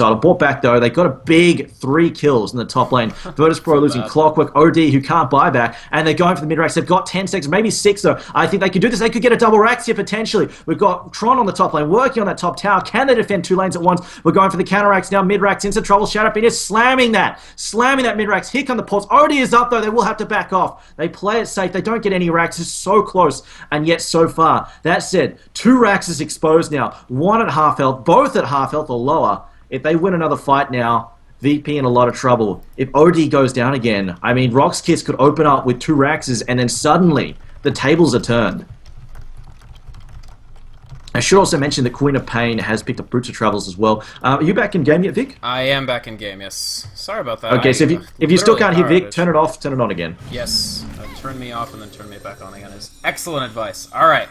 title. Brought back, though. They got a big 3 kills in the top lane. Virtus.pro losing Clockwork, OD, who can't buy back, and they're going for the mid-racks. They've got 10 seconds, maybe 6, though. I think they could do this. They could get a double racks here, potentially. We've got Tron on the top lane, working on that top tower. Can they defend 2 lanes at once? We're going for the counter-racks now. Mid-racks into trouble. Shadowfiend is slamming that mid-racks. Here come the ports. OD is up, though. They will have to back off. They play it safe. They don't get any racks. It's so close, and yet so far. That said, 2 racks is exposed now. 1 at half health, both at half health or lower. If they win another fight now, VP in a lot of trouble. If OD goes down again, I mean, RoX.KIS could open up with 2 Raxes and then suddenly the tables are turned. I should also mention that Queen of Pain has picked up Brutes of Travels as well. Are you back in game yet, Vic? I am back in game, yes. Sorry about that. Okay, so if you still can't hear Vic, turn it off, turn it on again. Yes, turn me off and then turn me back on again is excellent advice. Alright,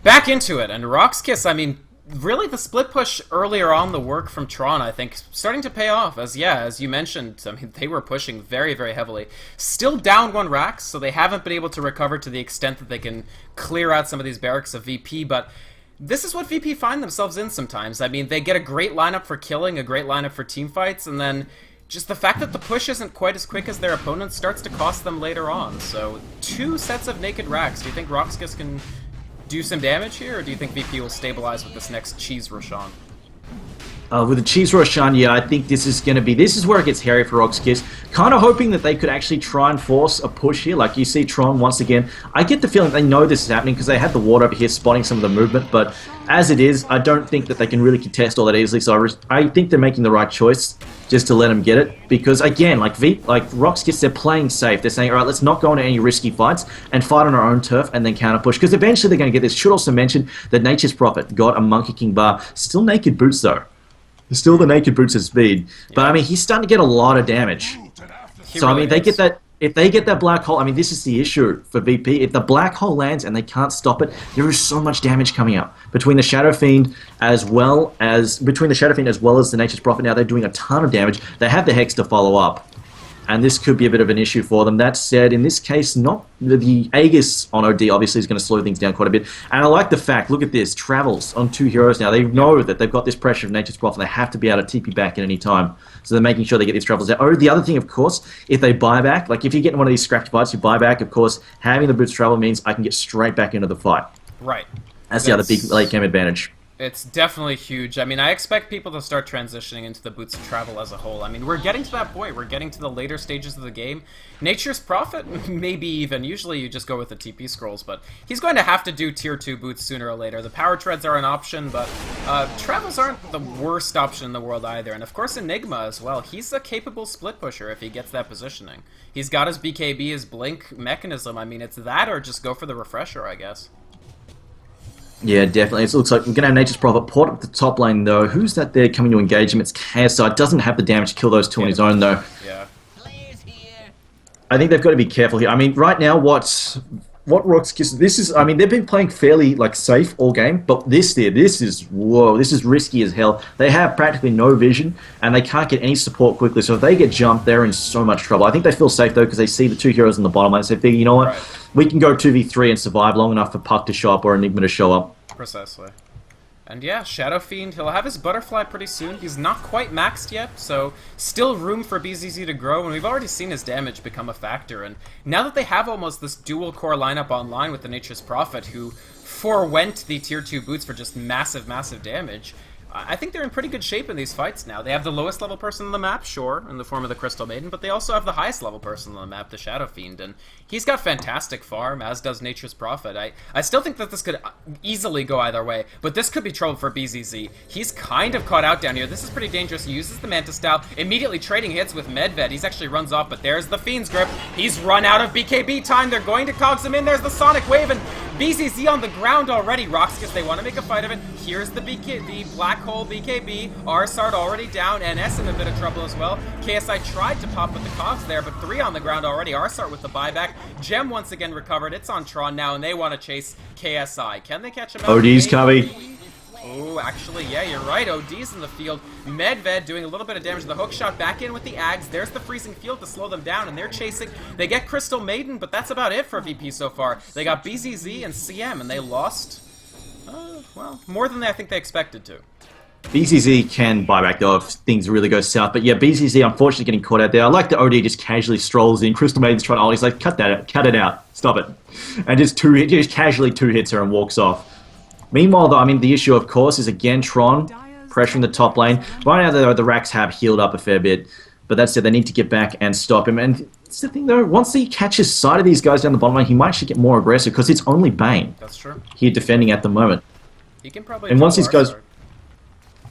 back into it. And RoX.KIS, I mean, really the split push earlier on, the work from Tron, I think, starting to pay off. As you mentioned, I mean, they were pushing very, very heavily. Still down 1 Rax, so they haven't been able to recover to the extent that they can clear out some of these barracks of VP, but this is what VP find themselves in sometimes. I mean, they get a great lineup for killing, a great lineup for teamfights, and then just the fact that the push isn't quite as quick as their opponents starts to cost them later on. So, 2 sets of naked Rax. Do you think RoX.KIS can do some damage here, or do you think VP will stabilize with this next Cheese Roshan? With the Cheese Roshan, yeah, I think this is where it gets hairy for RoX.KIS. Kind of hoping that they could actually try and force a push here. Like you see Tron once again. I get the feeling they know this is happening because they had the ward over here spotting some of the movement, but as it is, I don't think that they can really contest all that easily, so I think they're making the right choice just to let them get it, because again, like RoX.KIS, they're playing safe. They're saying, alright, let's not go into any risky fights and fight on our own turf and then counter push, because eventually they're going to get this. Should also mention that Nature's Prophet got a Monkey King bar. Still naked boots though. Still the naked boots at speed. But I mean, he's starting to get a lot of damage. So I mean, if they get that black hole, I mean, this is the issue for VP. If the black hole lands and they can't stop it, there is so much damage coming up between the Shadow Fiend as well as the Nature's Prophet. Now they're doing a ton of damage. They have the Hex to follow up, and this could be a bit of an issue for them. That said, in this case, not the Aegis on OD obviously is going to slow things down quite a bit. And I like the fact, look at this, Travels on 2 heroes now. They know that they've got this pressure of Nature's Prophet. They have to be able to TP back at any time. So they're making sure they get these Travels out. Oh, the other thing, of course, if they buy back, like if you get in one of these scrapped fights, you buy back, of course, having the Boots Travel means I can get straight back into the fight. Right. That's the other big late game advantage. It's definitely huge. I mean, I expect people to start transitioning into the Boots of Travel as a whole. I mean, we're getting to that point. We're getting to the later stages of the game. Nature's Prophet, maybe even. Usually you just go with the TP scrolls, but he's going to have to do Tier 2 boots sooner or later. The Power Treads are an option, but Travels aren't the worst option in the world either. And of course, Enigma as well. He's a capable split pusher if he gets that positioning. He's got his BKB, his Blink mechanism. I mean, it's that or just go for the Refresher, I guess. Yeah, definitely. It looks like we're going to have Nature's Prophet port up the top lane, though. Who's that there coming to engage him? It's KSI. Doesn't have the damage to kill those 2 on his own, though. Yeah. I think they've got to be careful here. I mean, right now, what RoX.KIS, this is, I mean, they've been playing fairly, like, safe all game, but this is, whoa, this is risky as hell. They have practically no vision, and they can't get any support quickly, so if they get jumped, they're in so much trouble. I think they feel safe, though, because they see the 2 heroes on the bottom lane, so they figure, you know what, we can go 2v3 and survive long enough for Puck to show up or Enigma to show up. Precisely. And yeah, Shadow Fiend, he'll have his Butterfly pretty soon. He's not quite maxed yet, so still room for BZZ to grow, and we've already seen his damage become a factor. And now that they have almost this dual core lineup online with the Nature's Prophet, who forewent the Tier 2 boots for just massive, massive damage, I think they're in pretty good shape in these fights now. They have the lowest level person on the map, sure, in the form of the Crystal Maiden, but they also have the highest level person on the map, the Shadow Fiend, and he's got fantastic farm, as does Nature's Prophet. I still think that this could easily go either way, but this could be trouble for BZZ. He's kind of caught out down here. This is pretty dangerous. He uses the Manta Style, immediately trading hits with Medved. He's actually runs off, but there's the Fiend's Grip. He's run out of BKB time. They're going to cogs him in. There's the Sonic Wave, and BZZ on the ground already. RoX.KIS, they want to make a fight of it. Here's the Black Hole BKB. Arsart already down. NS in a bit of trouble as well. KSI tried to pop with the cogs there, but 3 on the ground already. Arsart with the buyback. Gem once again recovered. It's on Tron now, and they want to chase KSI. Can they catch him out? OD's coming. Oh, actually, yeah, you're right. OD's in the field. Medved doing a little bit of damage. The hook shot back in with the Ags. There's the freezing field to slow them down, and they're chasing. They get Crystal Maiden, but that's about it for VP so far. They got BZZ and CM, and they lost, well, more than I think they expected to. BZZ can buy back though if things really go south. But yeah, BZZ unfortunately getting caught out there. I like the OD just casually strolls in. Crystal Maiden's trying to, he's like, cut it out, stop it. And just casually two hits her and walks off. Meanwhile though, I mean, the issue of course is again Tron pressuring the top lane. Right now the Rax have healed up a fair bit. But that's it, they need to get back and stop him. And it's the thing though, once he catches sight of these guys down the bottom lane, he might actually get more aggressive because it's only Bane. That's true. Here defending at the moment. He can probably. And once these guys.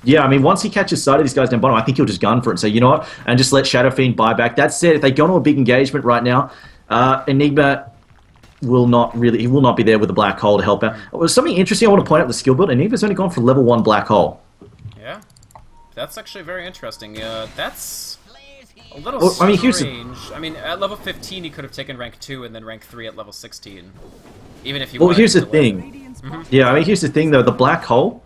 Yeah, I mean, once he catches sight of these guys down bottom, I think he'll just gun for it and say, you know what, and just let Shadow Fiend buy back. That said, if they go into a big engagement right now, Enigma will not be there with the Black Hole to help out. Something interesting I want to point out the skill build, Enigma's only gone for level 1 Black Hole. Yeah, that's actually very interesting. That's a little strange. I mean, at level 15, he could have taken rank 2 and then rank 3 at level 16. Even if you Well, here's the thing. Yeah, I mean, here's the thing, though. The Black Hole...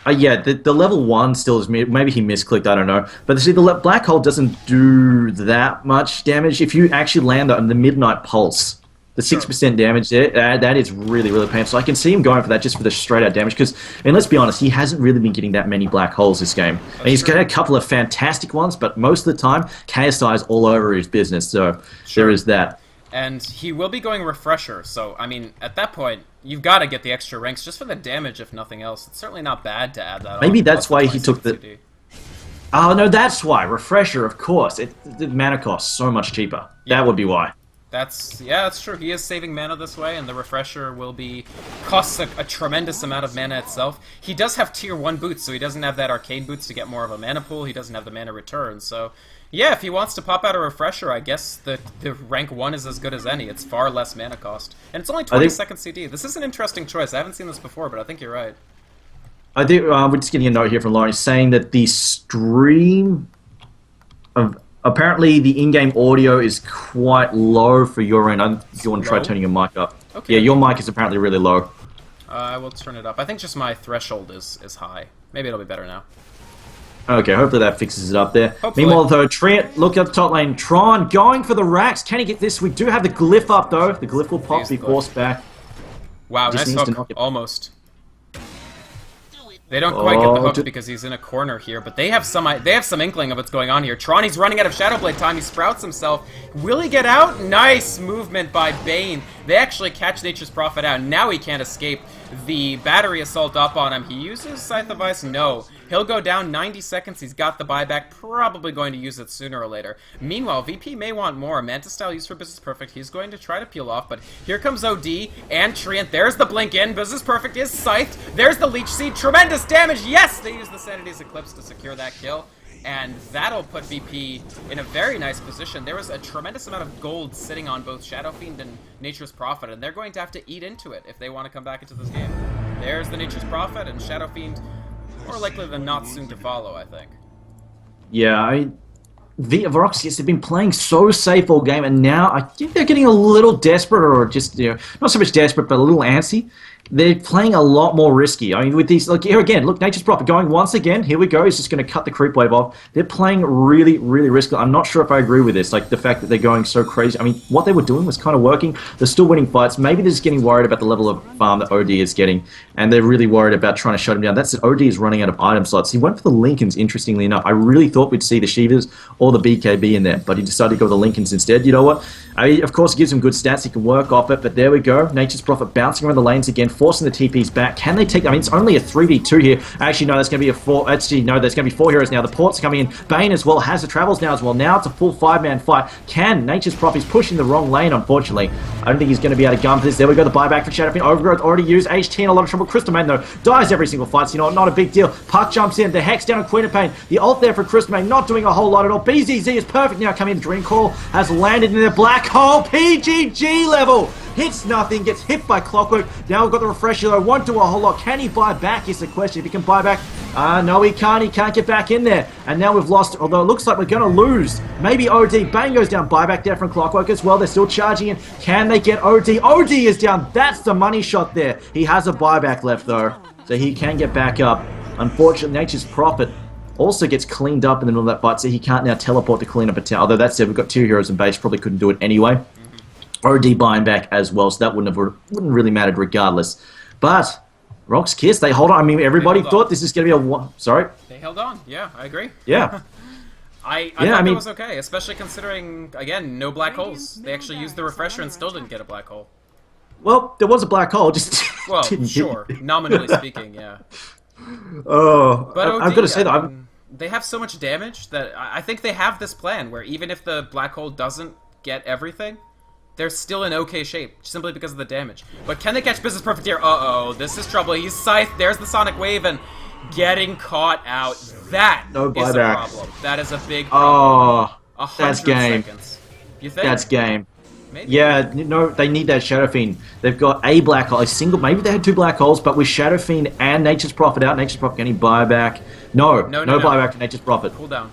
yeah, the level 1 still is... Maybe he misclicked, I don't know. But see, the Black Hole doesn't do that much damage. If you actually land on the Midnight Pulse, the 6% damage there, that is really, really painful. So I can see him going for that just for the straight-out damage. Because, and let's be honest, he hasn't really been getting that many Black Holes this game. And he's got a couple of fantastic ones, but most of the time, KSI is all over his business. So there is that. And he will be going Refresher, so, I mean, at that point, you've got to get the extra ranks just for the damage, if nothing else. It's certainly not bad to add that on. Maybe that's why he took the... Oh, no, that's why. Refresher, of course. The mana costs so much cheaper. Yeah. That would be why. That's true. He is saving mana this way, and the Refresher will be... costs a tremendous amount of mana itself. He does have tier 1 boots, so he doesn't have that arcane boots to get more of a mana pool. He doesn't have the mana return, so... Yeah, if he wants to pop out a Refresher, I guess the rank 1 is as good as any. It's far less mana cost. And it's only 20-second CD. This is an interesting choice. I haven't seen this before, but I think you're right. I think we're just getting a note here from Lauren saying that the stream of... Apparently, the in-game audio is quite low for your end. If you want to try turning your mic up. Okay. Yeah, your mic is apparently really low. I will turn it up. I think just my threshold is high. Maybe it'll be better now. Okay, hopefully that fixes it up there. Hopefully. Meanwhile, though, look up top lane. Tron going for the Rax. Can he get this? We do have the glyph up, though. The glyph will pop, be forced back. Wow, nice hook. Almost. They don't quite get the hook because he's in a corner here, but they have some inkling of what's going on here. Tron, he's running out of Shadowblade time. He sprouts himself. Will he get out? Nice movement by Bane. They actually catch Nature's Prophet out. Now he can't escape the battery assault up on him. He uses Scythe of Ice? No. He'll go down 90 seconds. He's got the buyback. Probably going to use it sooner or later. Meanwhile, VP may want more. Manta Style used for Business Perfect. He's going to try to peel off, but here comes OD and Treant. There's the blink in. Business Perfect is scythed. There's the Leech Seed. Tremendous damage. Yes, they use the Sanity's Eclipse to secure that kill. And that'll put VP in a very nice position. There was a tremendous amount of gold sitting on both Shadow Fiend and Nature's Prophet, and they're going to have to eat into it if they want to come back into this game. There's the Nature's Prophet, and Shadow Fiend more likely than not soon to follow, I think. Yeah, RoX.KIS have been playing so safe all game, and now I think they're getting a little desperate, or just, not so much desperate, but a little antsy. They're playing a lot more risky. I mean, with these, like, here again, look, Nature's Prophet going once again. Here we go. He's just going to cut the creep wave off. They're playing really, really risky. I'm not sure if I agree with this. Like, the fact that they're going so crazy. I mean, what they were doing was kind of working. They're still winning fights. Maybe they're just getting worried about the level of farm that OD is getting, and they're really worried about trying to shut him down. That's it. OD is running out of item slots. He went for the Lincolns, interestingly enough. I really thought we'd see the Shivas or the BKB in there, but he decided to go with the Lincolns instead. You know what? Of course, it gives him good stats. He can work off it, but there we go. Nature's Prophet bouncing around the lanes again, forcing the TPs back. Can they take... I mean, it's only a 3v2 here. Actually, no, that's going to be a 4... Actually, no, there's going to be 4 heroes now. The ports are coming in. Bane as well has the travels now as well. Now it's a full 5-man fight. Can Nature's Prophet... He's pushing the wrong lane, unfortunately. I don't think he's going to be able to gun for this. There we go, the buyback for Shadowfiend. Overgrowth already used. HT in a lot of trouble. Crystal Maiden, though, dies every single fight, so you know what? Not a big deal. Puck jumps in. The Hex down on Queen of Pain. The ult there for Crystal Maiden, not doing a whole lot at all. BZZ is perfect now coming in. Dream Call has landed in the black hole. PGG level. Hits nothing, gets hit by Clockwork. Now we've got the Refresher though, won't do a whole lot. Can he buy back is the question. If he can buy back, no he can't get back in there. And now we've lost, although it looks like we're going to lose. Maybe OD, Bane goes down, buyback there from Clockwork as well. They're still charging in. Can they get OD? OD is down, that's the money shot there. He has a buyback left though, so he can get back up. Unfortunately, Nature's Prophet also gets cleaned up in the middle of that fight, so he can't now teleport to clean up a tower. Although that said, we've got 2 heroes in base, probably couldn't do it anyway. OD buying back as well, so that wouldn't really mattered regardless. But RoX.KIS, they hold on. I mean, everybody hold thought on. this is going to be a one. Sorry? They held on. Yeah, I agree. Yeah. I thought that was okay, especially considering, again, no black holes. They actually used the refresher and still didn't get a black hole. Well, there was a black hole, just Well, didn't sure. Nominally speaking, yeah. Oh, But OD, I've got to say that they have so much damage that I think they have this plan where even if the black hole doesn't get everything, they're still in okay shape, simply because of the damage. But can they catch Business Perfect here? Uh-oh, this is trouble. He's Scythe, there's the Sonic Wave, and getting caught out. That is a problem. That is a big problem. Oh, that's game. Seconds. You think? That's game. Maybe. Yeah, no, they need that Shadow Fiend. They've got a black hole, a single, maybe they had 2 black holes, but with Shadow Fiend and Nature's Prophet out, Nature's Prophet getting buyback. No buyback to Nature's Prophet. Cooldown.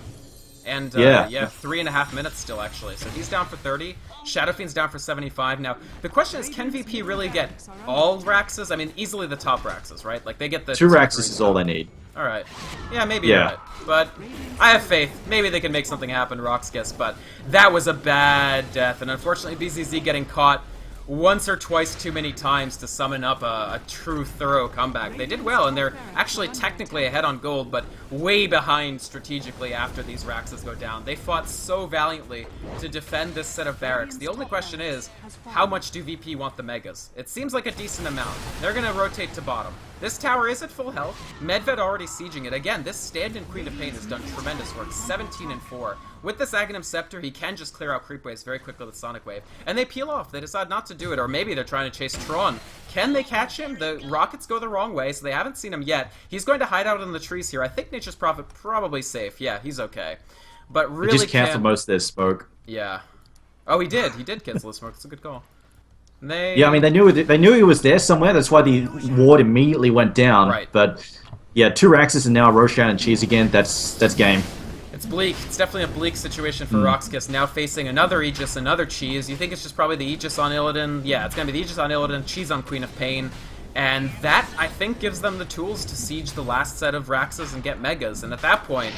And, yeah, 3.5 minutes still, actually. So he's down for 30. Shadow Fiend's down for 75. Now, the question is, can VP really get all Raxes? I mean, easily the top Raxes, right? Like, they get the 2 Raxes is all they need. Alright. Yeah, maybe you're right. But I have faith. Maybe they can make something happen, RoX.KIS, but that was a bad death. And unfortunately, BZZ getting caught once or twice too many times to summon up a true, thorough comeback. They did well, and they're actually technically ahead on gold, but way behind strategically after these Raxes go down. They fought so valiantly to defend this set of barracks. The only question is, how much do VP want the Megas? It seems like a decent amount. They're going to rotate to bottom. This tower is at full health. Medved already sieging it. Again, this stand-in Queen of Pain has done tremendous work. 17-4. With this Aghanim Scepter, he can just clear out creep waves very quickly with Sonic Wave. And they peel off. They decide not to do it, or maybe they're trying to chase Tron. Can they catch him? The rockets go the wrong way, so they haven't seen him yet. He's going to hide out in the trees here. I think Nature's Prophet probably safe. Yeah, he's okay. But really he just canceled most of their smoke. Yeah. Oh, he did. He did cancel the smoke. It's a good call. Yeah, I mean, they knew he was there somewhere. That's why the ward immediately went down. Right. But yeah, 2 Raxes and now Roshan and Cheese again. That's game. It's bleak. It's definitely a bleak situation for RoX.KIS. Now facing another Aegis, another Cheese. You think it's just probably the Aegis on Illidan? Yeah, it's going to be the Aegis on Illidan, Cheese on Queen of Pain. And that, I think, gives them the tools to siege the last set of Raxes and get Megas. And at that point,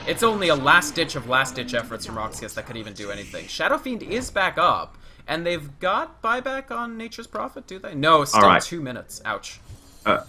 it's only a last-ditch of last-ditch efforts from RoX.KIS that could even do anything. Shadow Fiend is back up. And they've got buyback on Nature's Prophet, do they? No, still 2 minutes. Ouch. I'm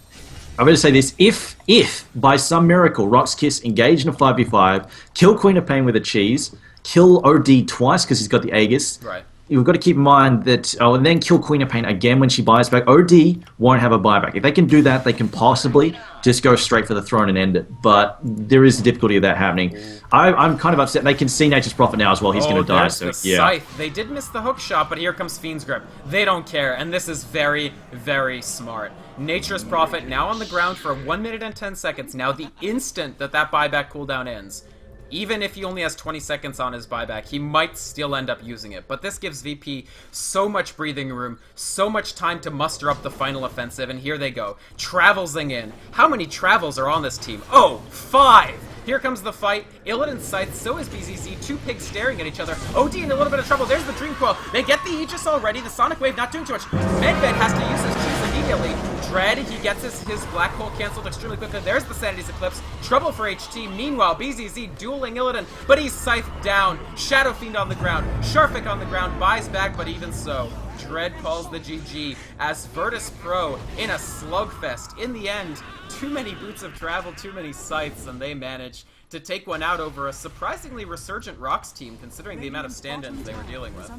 going to say this. If by some miracle RoX.KIS engage in a 5v5, kill Queen of Pain with a Cheese, kill OD twice because he's got the Aegis, right. You've got to keep in mind that, and then kill Queen of Pain again when she buys back. OD won't have a buyback. If they can do that, they can possibly just go straight for the throne and end it. But there is a difficulty of that happening. I'm kind of upset. They can see Nature's Prophet now as well. He's going to die. So the Scythe. They did miss the hook shot, but here comes Fiend's Grip. They don't care, and this is very, very smart. Nature's Prophet now on the ground for 1 minute and 10 seconds. Now the instant that buyback cooldown ends, even if he only has 20 seconds on his buyback, he might still end up using it. But this gives VP so much breathing room, so much time to muster up the final offensive, and here they go. Travelsing in. How many Travels are on this team? Oh, 5! Here comes the fight. Illidan's Scythe, so is BZZ. 2 pigs staring at each other. OD in a little bit of trouble. There's the Dream Coil. They get the Aegis already. The Sonic Wave not doing too much. Medved has to use his Cheese immediately. Dread, he gets his Black Hole canceled extremely quickly. There's the Sanity's Eclipse. Trouble for HT. Meanwhile, BZZ dueling Illidan, but he's Scythed down. Shadow Fiend on the ground. Sharphic on the ground. Buys back, but even so, Dread calls the GG as Virtus Pro in a slugfest. In the end, too many boots of travel, too many sights, and they manage to take one out over a surprisingly resurgent RoX team, considering the amount of stand-ins they were dealing with.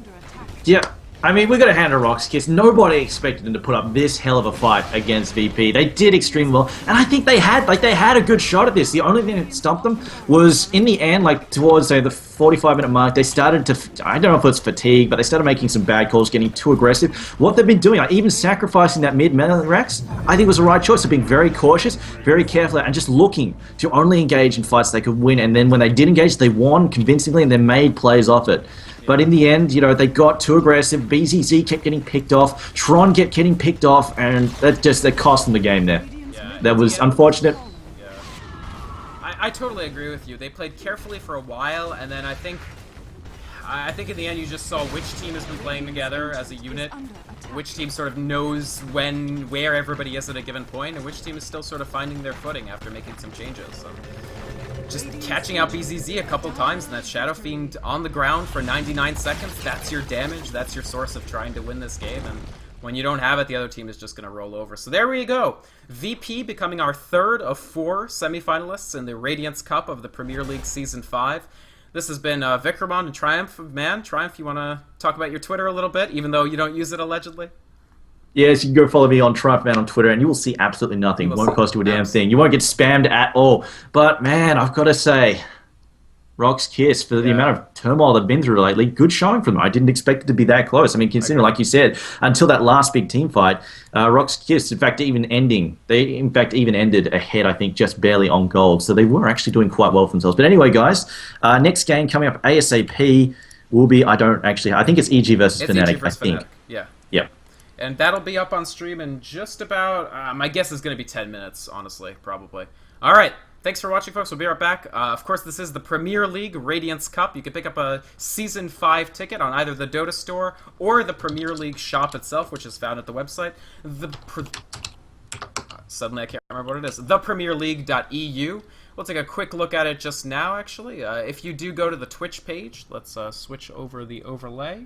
Yeah, I mean, we're going to hand a RoX.KIS. Nobody expected them to put up this hell of a fight against VP. They did extremely well, and I think they had a good shot at this. The only thing that stumped them was in the end, like towards say the 45-minute mark, they started to, I don't know if it's fatigue, but they started making some bad calls, getting too aggressive. What they've been doing, like even sacrificing that mid-melee Rax, I think was the right choice. They've been very cautious, very careful, and just looking to only engage in fights they could win. And then when they did engage, they won convincingly, and they made plays off it. But in the end, you know, they got too aggressive. BZZ kept getting picked off. Tron kept getting picked off, and that cost them the game there. Yeah, that was unfortunate. Yeah. I totally agree with you. They played carefully for a while, and then I think in the end you just saw which team has been playing together as a unit, which team sort of knows where everybody is at a given point, and which team is still sort of finding their footing after making some changes. So just catching out BZZ a couple times, and that Shadow Fiend on the ground for 99 seconds, that's your damage, that's your source of trying to win this game, and When you don't have it, the other team is just going to roll over. So there we go. VP becoming our third of 4 semifinalists in the Radiance Cup of the Premier League Season 5. This has been Vykromond and TriumphOfMan. Triumph, you want to talk about your Twitter a little bit, even though you don't use it allegedly? Yes, you can go follow me on TriumphOfMan on Twitter, and you will see absolutely nothing. It won't cost you a damn thing. You won't get spammed at all. But, man, I've got to say, RoX.KIS, for the amount of turmoil they've been through lately, good showing from them. I didn't expect it to be that close. I mean, considering, like you said, until that last big team fight, RoX.KIS, in fact, even ended ahead, I think, just barely on gold. So they were actually doing quite well for themselves. But anyway, guys, next game coming up ASAP will be, I think it's EG versus Fnatic, I think. Fnatic. Yeah. Yep. And that'll be up on stream in just about, my guess is going to be 10 minutes, honestly, probably. All right. Thanks for watching, folks. We'll be right back. Of course, this is the Premier League Radiance Cup. You can pick up a Season 5 ticket on either the Dota store or the Premier League shop itself, which is found at the website. Suddenly, I can't remember what it is. ThePremierLeague.eu. We'll take a quick look at it just now, actually. If you do go to the Twitch page, let's switch over the overlay.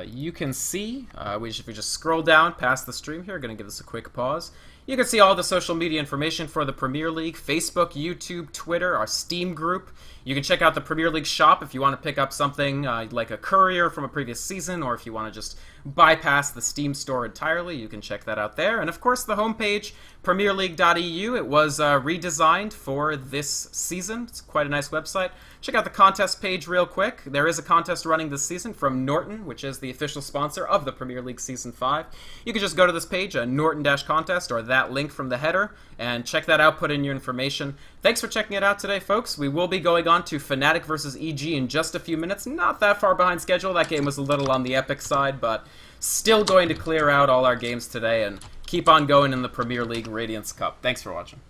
You can see, if we just scroll down past the stream here, going to give this a quick pause. You can see all the social media information for the Premier League: Facebook, YouTube, Twitter, our Steam group. You can check out the Premier League shop if you want to pick up something like a courier from a previous season, or if you want to just bypass the Steam store entirely, you can check that out there. And of course, the homepage, PremierLeague.eu, it was redesigned for this season. It's quite a nice website. Check out the contest page real quick. There is a contest running this season from Norton, which is the official sponsor of the Premier League Season 5. You can just go to this page, Norton-contest, or that link from the header, and check that out, put in your information. Thanks for checking it out today, folks. We will be going on to Fnatic versus EG in just a few minutes. Not that far behind schedule. That game was a little on the epic side, but still going to clear out all our games today and keep on going in the Premier League Radiance Cup. Thanks for watching.